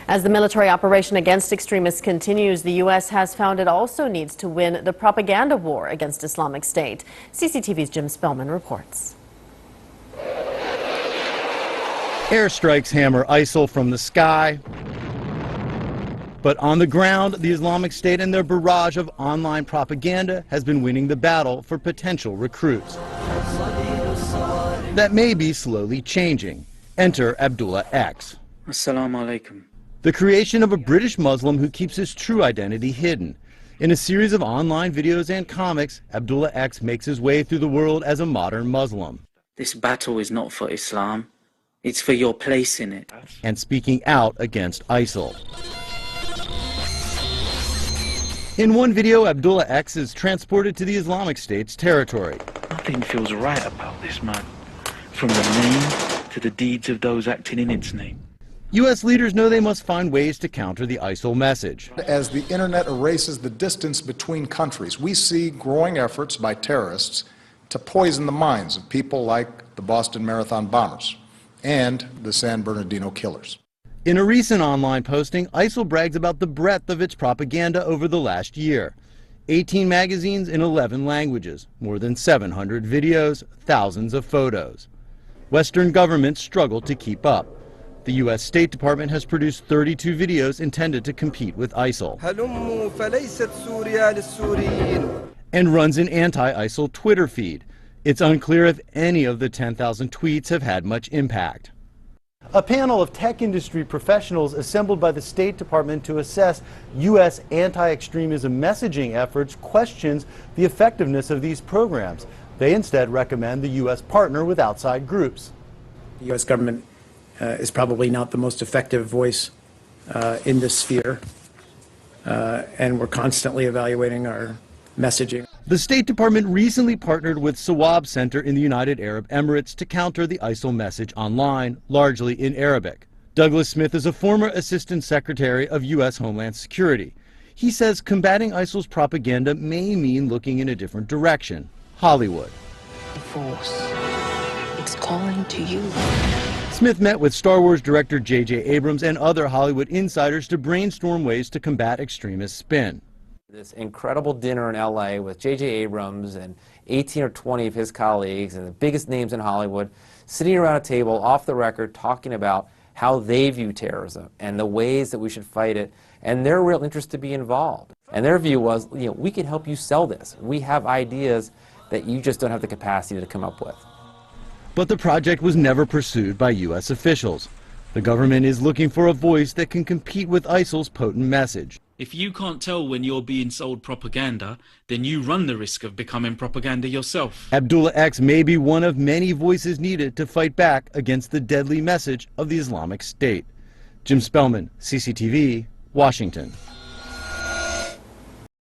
As the military operation against extremists continues, the U.S. has found it also needs to win the propaganda war against Islamic State. CCTV's Jim Spellman reports. Airstrikes hammer ISIL from the sky. But on the ground, the Islamic State and their barrage of online propaganda has been winning the battle for potential recruits. That may be slowly changing. Enter Abdullah X. Assalamu alaikum. The creation of a British Muslim who keeps his true identity hidden. In a series of online videos and comics, Abdullah X makes his way through the world as a modern Muslim. This battle is not for Islam. It's for your place in it. And speaking out against ISIL. In one video, Abdullah X is transported to the Islamic State's territory. Nothing feels right about this man, from the name to the deeds of those acting in its name. U.S. leaders know they must find ways to counter the ISIL message. As the internet erases the distance between countries, we see growing efforts by terrorists to poison the minds of people like the Boston Marathon bombers and the San Bernardino killers. In a recent online posting, ISIL brags about the breadth of its propaganda over the last year. 18 magazines in 11 languages, more than 700 videos, thousands of photos. Western governments struggle to keep up. The U.S. State Department has produced 32 videos intended to compete with ISIL. And runs an anti-ISIL Twitter feed. It's unclear if any of the 10,000 tweets have had much impact. A panel of tech industry professionals assembled by the State Department to assess U.S. anti-extremism messaging efforts questions the effectiveness of these programs. They instead recommend the U.S. partner with outside groups. The U.S. government is probably not the most effective voice in this sphere, and we're constantly evaluating our messaging. The State Department recently partnered with Sawab Center in the United Arab Emirates to counter the ISIL message online, largely in Arabic. Douglas Smith is a former Assistant Secretary of U.S. Homeland Security. He says combating ISIL's propaganda may mean looking in a different direction: Hollywood. The Force, it's calling to you. Smith met with Star Wars director J.J. Abrams and other Hollywood insiders to brainstorm ways to combat extremist spin. This incredible dinner in L.A. with J.J. Abrams and 18 or 20 of his colleagues and the biggest names in Hollywood sitting around a table off the record talking about how they view terrorism and the ways that we should fight it and their real interest to be involved. And their view was, we can help you sell this. We have ideas that you just don't have the capacity to come up with. But the project was never pursued by U.S. officials. The government is looking for a voice that can compete with ISIL's potent message. If you can't tell when you're being sold propaganda, then you run the risk of becoming propaganda yourself. Abdullah X may be one of many voices needed to fight back against the deadly message of the Islamic State. Jim Spellman, CCTV, Washington.